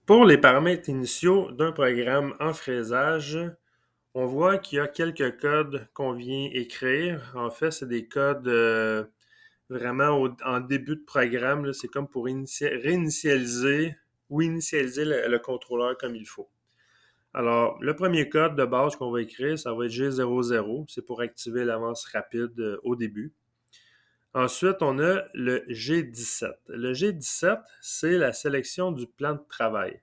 Pour les paramètres initiaux d'un programme en fraisage, on voit qu'il y a quelques codes qu'on vient écrire. En fait, c'est des codes vraiment en début de programme, là. C'est comme pour réinitialiser ou initialiser le contrôleur comme il faut. Alors, le premier code de base qu'on va écrire, ça va être G00. C'est pour activer l'avance rapide au début. Ensuite, on a le G17. Le G17, c'est la sélection du plan de travail.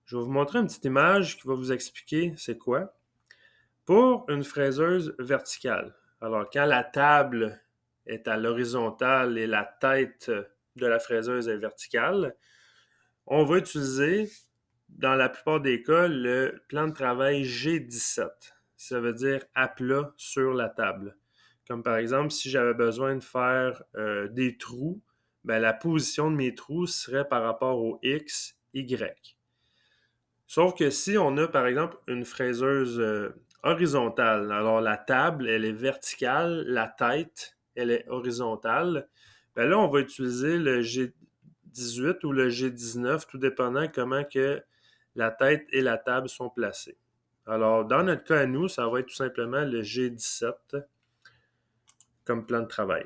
Je vais vous montrer une petite image qui va vous expliquer c'est quoi. Pour une fraiseuse verticale, alors quand la table est à l'horizontale et la tête de la fraiseuse est verticale, on va utiliser, dans la plupart des cas, le plan de travail G17. Ça veut dire à plat sur la table. Comme par exemple, si j'avais besoin de faire des trous, ben, la position de mes trous serait par rapport au X, Y. Sauf que si on a, par exemple, une fraiseuse horizontale, alors la table, elle est verticale, la tête, elle est horizontale, ben là, on va utiliser le G18 ou le G19, tout dépendant comment que la tête et la table sont placées. Alors, dans notre cas à nous, ça va être tout simplement le G17 comme plan de travail.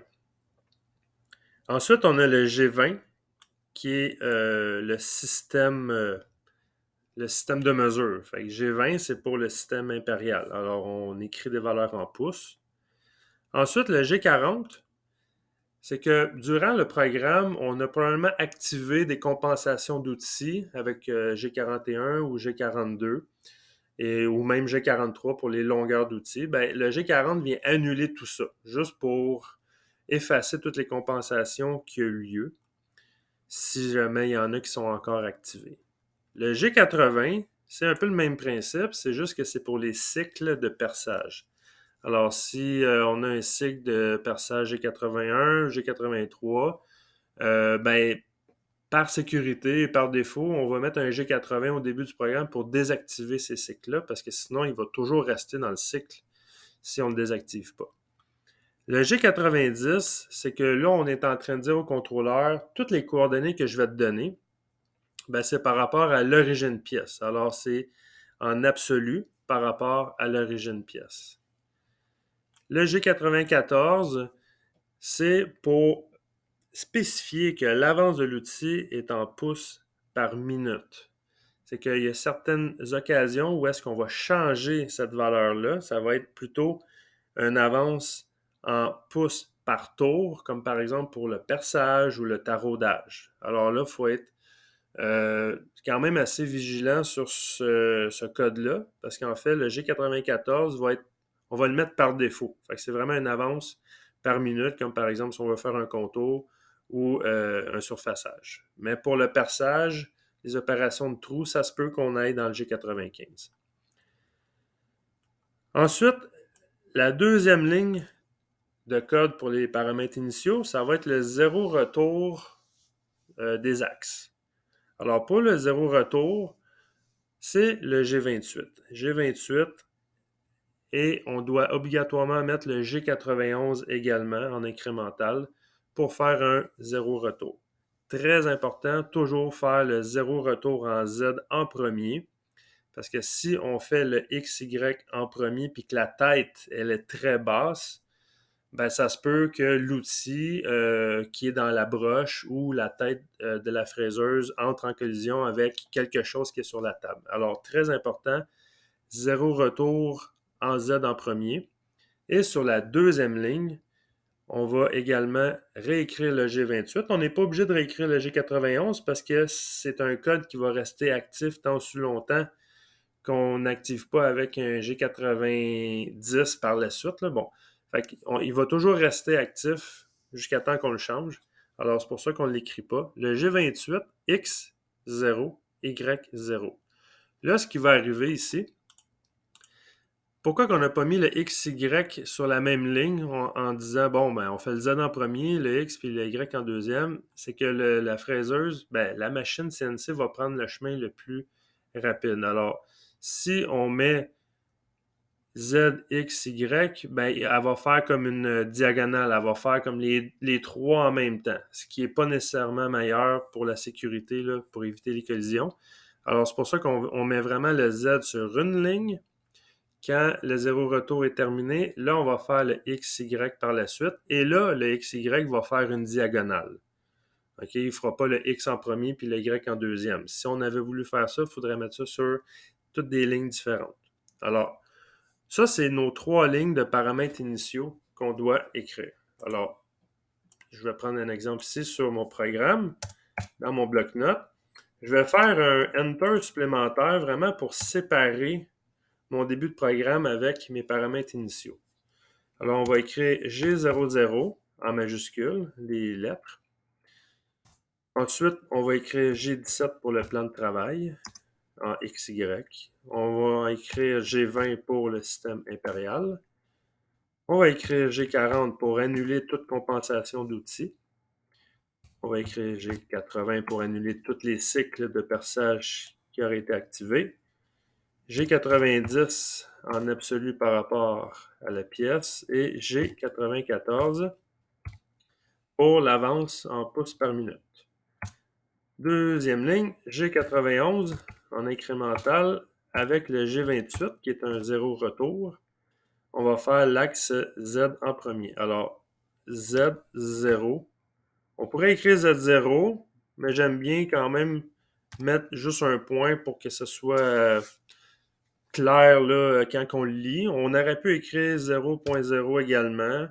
Ensuite, on a le G20 qui est le système de mesure. Fait que G20, c'est pour le système impérial. Alors, on écrit des valeurs en pouces. Ensuite, le G40, c'est que durant le programme, on a probablement activé des compensations d'outils avec G41 ou G42 ou même G43 pour les longueurs d'outils. Ben, le G40 vient annuler tout ça, juste pour effacer toutes les compensations qui ont eu lieu, si jamais il y en a qui sont encore activées. Le G80, c'est un peu le même principe, c'est juste que c'est pour les cycles de perçage. Alors, si on a un cycle de perçage G81, G83, ben, par sécurité et par défaut, on va mettre un G80 au début du programme pour désactiver ces cycles-là, parce que sinon, il va toujours rester dans le cycle si on ne le désactive pas. Le G90, c'est que là, on est en train de dire au contrôleur, toutes les coordonnées que je vais te donner, ben, c'est par rapport à l'origine pièce. Alors, c'est en absolu par rapport à l'origine pièce. Le G94, c'est pour spécifier que l'avance de l'outil est en pouces par minute. C'est qu'il y a certaines occasions où est-ce qu'on va changer cette valeur-là. Ça va être plutôt une avance en pouces par tour, comme par exemple pour le perçage ou le taraudage. Alors là, il faut être quand même assez vigilant sur ce code-là, parce qu'en fait, le G94 va être, on va le mettre par défaut. Fait que c'est vraiment une avance par minute, comme par exemple si on veut faire un contour ou un surfaçage. Mais pour le perçage, les opérations de trou, ça se peut qu'on aille dans le G95. Ensuite, la deuxième ligne de code pour les paramètres initiaux, ça va être le zéro retour des axes. Alors, pour le zéro retour, c'est le G28. G28 et on doit obligatoirement mettre le G91 également en incrémental pour faire un zéro retour. Très important, toujours faire le zéro retour en Z en premier, parce que si on fait le XY en premier puis que la tête, elle est très basse, ben, ça se peut que l'outil qui est dans la broche ou la tête de la fraiseuse entre en collision avec quelque chose qui est sur la table. Alors, très important, zéro retour en Z en premier. Et sur la deuxième ligne, on va également réécrire le G28. On n'est pas obligé de réécrire le G91 parce que c'est un code qui va rester actif tant aussi longtemps qu'on n'active pas avec un G90 par la suite. Là. Bon, il va toujours rester actif jusqu'à temps qu'on le change. Alors, c'est pour ça qu'on ne l'écrit pas. Le G28, X0, Y0. Là, ce qui va arriver ici, pourquoi qu'on n'a pas mis le XY sur la même ligne en disant, bon, ben, on fait le Z en premier, le X puis le Y en deuxième, c'est que la fraiseuse, ben, la machine CNC va prendre le chemin le plus rapide. Alors, si on met Z, X, Y, ben, elle va faire comme une diagonale. Elle va faire comme les trois en même temps, ce qui n'est pas nécessairement meilleur pour la sécurité, là, pour éviter les collisions. Alors, c'est pour ça qu'on met vraiment le Z sur une ligne. Quand le zéro retour est terminé, là, on va faire le XY par la suite. Et là, le XY va faire une diagonale. OK? Il ne fera pas le X en premier puis le Y en deuxième. Si on avait voulu faire ça, il faudrait mettre ça sur toutes des lignes différentes. Alors, ça, c'est nos 3 lignes de paramètres initiaux qu'on doit écrire. Alors, je vais prendre un exemple ici sur mon programme, dans mon bloc-notes. Je vais faire un Enter supplémentaire vraiment pour séparer mon début de programme avec mes paramètres initiaux. Alors, on va écrire G00 en majuscule, les lettres. Ensuite, on va écrire G17 pour le plan de travail en XY. On va écrire G20 pour le système impérial. On va écrire G40 pour annuler toute compensation d'outils. On va écrire G80 pour annuler tous les cycles de perçage qui auraient été activés. G90 en absolu par rapport à la pièce et G94 pour l'avance en pouces par minute. Deuxième ligne, G91 en incrémental avec le G28 qui est un zéro retour. On va faire l'axe Z en premier. Alors, Z0. On pourrait écrire Z0, mais j'aime bien quand même mettre juste un point pour que ce soit clair là, quand on le lit. On aurait pu écrire 0.0 également.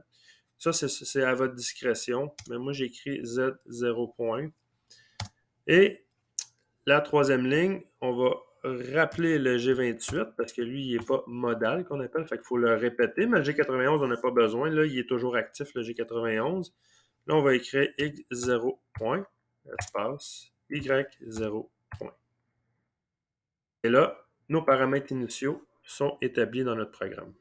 Ça, c'est à votre discrétion. Mais moi, j'écris Z0 point. Et la troisième ligne, on va rappeler le G28 parce que lui, il n'est pas modal qu'on appelle. Fait qu'il faut le répéter. Mais le G91, on n'a pas besoin. Là, il est toujours actif, le G91. Là, on va écrire X0 point, espace, Y0 point. Et là, nos paramètres initiaux sont établis dans notre programme.